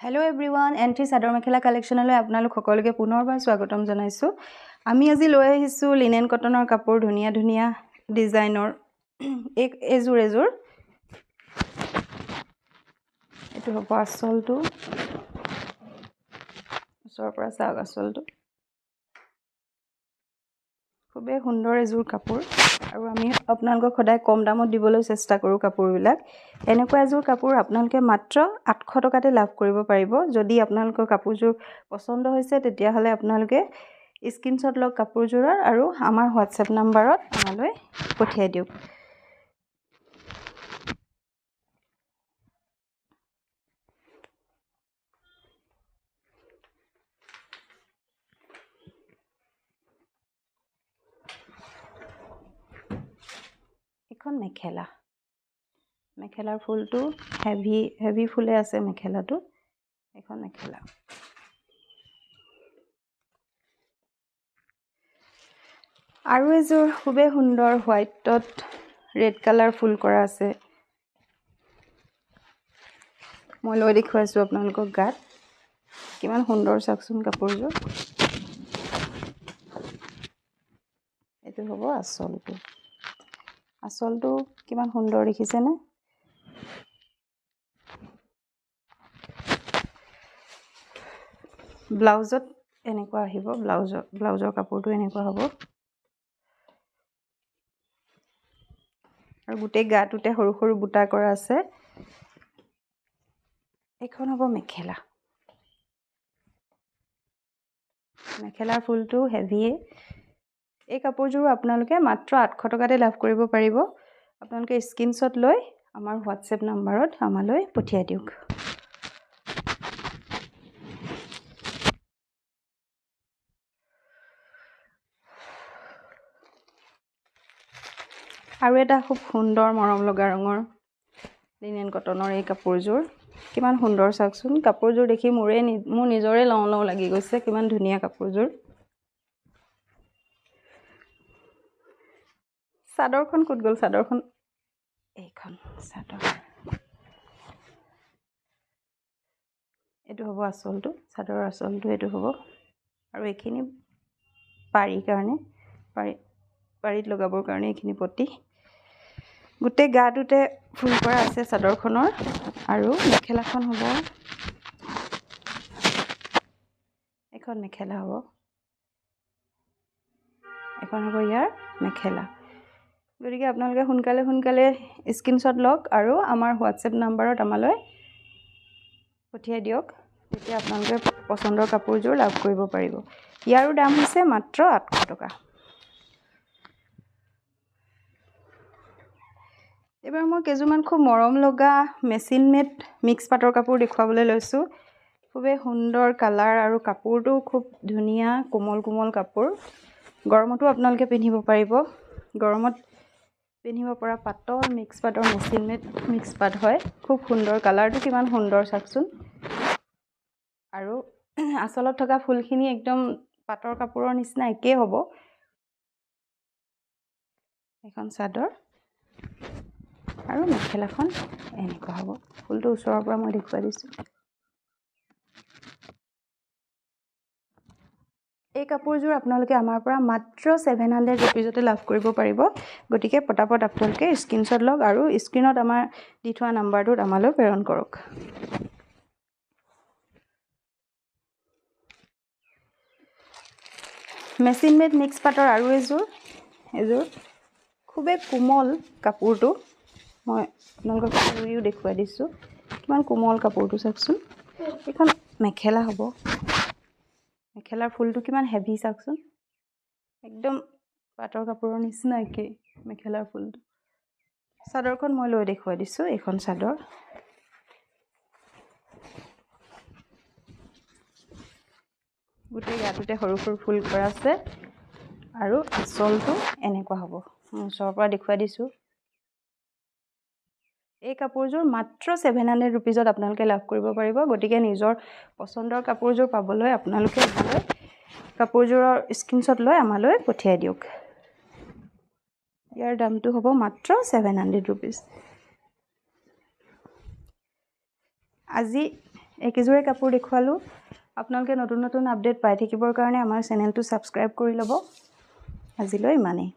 Hello' everyone, entry chador mekhela কালেকশ্যনলৈ আপোনালোক সকলোকে পুনৰবাৰ স্বাগতম জনাইছোঁ। আমি আজি লৈ আহিছোঁ লিনেন কটনৰ কাপোৰ, ধুনীয়া ধুনীয়া ডিজাইনৰ এযোৰ এইটো হ'ব আঁচলটো। ওচৰৰ পৰা চাওক আঁচলটো, খুবেই সুন্দৰ এযোৰ কাপোৰ আৰু আমি আপোনালোকক সদায় কম দামত দিবলৈ চেষ্টা কৰোঁ কাপোৰবিলাক। এনেকুৱা এযোৰ কাপোৰ আপোনালোকে মাত্ৰ 800 টকাতে লাভ কৰিব পাৰিব। যদি আপোনালোকৰ কাপোৰযোৰ পচন্দ হৈছে তেতিয়াহ'লে আপোনালোকে স্ক্ৰীনশ্বট লওক কাপোৰযোৰৰ আৰু আমাৰ হোৱাটছএপ নাম্বাৰত আমালৈ পঠিয়াই দিয়ক। এখন মেখেলাৰ ফুলটো হেভি ফুলে আছে মেখেলাটো। এখন মেখেলা আৰু এযোৰ খুবেই সুন্দৰ হোৱাইটত ৰেড কালাৰ ফুল কৰা আছে। মই লৈ দেখুৱাইছোঁ আপোনালোকক গাত, কিমান সুন্দৰ চাওকচোন কাপোৰযোৰ। এইটো হ'ব আঁচলটো কিমান সুন্দৰ দেখিছেনে? ব্লাউজত এনেকুৱা আহিব, ব্লাউজৰ কাপোৰটো এনেকুৱা হ'ব আৰু গোটেই গাটোতে সৰু সৰু বুটা কৰা আছে। এইখন হ'ব মেখেলাৰ ফুলটো হেভিয়ে। এই কাপোৰযোৰো আপোনালোকে মাত্ৰ 800 টকাতে লাভ কৰিব পাৰিব। আপোনালোকে স্ক্ৰীনশ্বট লৈ আমাৰ হোৱাটছএপ নাম্বাৰত আমালৈ পঠিয়াই দিয়ক। আৰু এটা খুব সুন্দৰ মৰম লগা ৰঙৰ লিনেন কটনৰ এই কাপোৰযোৰ, কিমান সুন্দৰ চাওকচোন। কাপোৰযোৰ দেখি মোৰ নিজৰে লওঁ লওঁ লাগি গৈছে, কিমান ধুনীয়া কাপোৰযোৰ। চাদৰখন ক'ত গ'ল? এইখন চাদৰ, এইটো হ'ব আঁচলটো, চাদৰৰ আঁচলটো এইটো হ'ব। আৰু এইখিনি পাৰীত লগাবৰ কাৰণে এইখিনি পটি। গোটেই গাটোতে ফুল কৰা আছে চাদৰখনৰ। আৰু মেখেলাখন হ'ব, এখন মেখেলা হ'ব, ইয়াৰ মেখেলা। গতিকে আপোনালোকে সোনকালে স্ক্ৰীনশ্বট লওক আৰু আমাৰ হোৱাটছএপ নাম্বাৰত আমালৈ পঠিয়াই দিয়ক। তেতিয়া আপোনালোকে পচন্দৰ কাপোৰযোৰ লাভ কৰিব পাৰিব। ইয়াৰো দাম হৈছে মাত্ৰ 800 টকা। এইবাৰ মই কেইযোৰমান খুব মৰম লগা মেচিন মেড মিক্স পাটৰ কাপোৰ দেখুৱাবলৈ লৈছোঁ। খুবেই সুন্দৰ কালাৰ আৰু কাপোৰটো খুব ধুনীয়া কোমল কাপোৰ। গৰমতো আপোনালোকে পিন্ধিব পাৰিব। গৰমত পিন্ধিব পৰা পাতল মিক্স পাটৰ মেচিন মেড মিক্স পাট হয়। খুব সুন্দৰ, কালাৰটো কিমান সুন্দৰ চাওকচোন। আৰু আঁচলত থকা ফুলখিনি একদম পাটৰ কাপোৰৰ নিচিনা একেই হ'ব। এখন চাদৰ আৰু মেখেলাখন এনেকুৱা হ'ব। ফুলটো ওচৰৰ পৰা মই দেখুৱাই দিছোঁ। এই কাপোৰযোৰ আপোনালোকে আমাৰ পৰা মাত্ৰ 700 ৰুপিজতে লাভ কৰিব পাৰিব। গতিকে পটাপট আপোনালোকে স্ক্ৰীনশ্বট লওক আৰু স্ক্ৰীনত আমাৰ দি থোৱা নাম্বাৰটোত আমালৈ প্ৰেৰণ কৰক। মেচিন মেড মিক্স পাটৰ আৰু এযোৰ খুবেই কোমল কাপোৰটো। মই আপোনালোকক চুইও দেখুৱাই দিছোঁ, কিমান কোমল কাপোৰটো চাওকচোন। এইখন মেখেলা হ'ব। মেখেলাৰ ফুলটো কিমান হেভি চাওকচোন, একদম পাটৰ কাপোৰৰ নিচিনা একেই মেখেলাৰ ফুলটো। চাদৰখন মই লৈ দেখুৱাই দিছোঁ, এইখন চাদৰ। গোটেই গাটোতে সৰু সৰু ফুল কৰা আছে আৰু আঁচলটো এনেকুৱা হ'ব। মই ওচৰৰ পৰা দেখুৱাই দিছোঁ। এই কাপোৰযোৰ মাত্ৰ 700 ৰুপিজত আপোনালোকে লাভ কৰিব পাৰিব। গতিকে নিজৰ পচন্দৰ কাপোৰযোৰ পাবলৈ আপোনালোকে কাপোৰযোৰৰ স্ক্ৰীনশ্বট লৈ আমালৈ পঠিয়াই দিয়ক। ইয়াৰ দামটো হ'ব মাত্ৰ 700 ৰুপিজ। আজি একেযোৰে কাপোৰ দেখুৱালোঁ। আপোনালোকে নতুন নতুন আপডেট পাই থাকিবৰ কাৰণে আমাৰ চেনেলটো ছাবস্ক্ৰাইব কৰি ল'ব। আজিলৈ ইমানেই।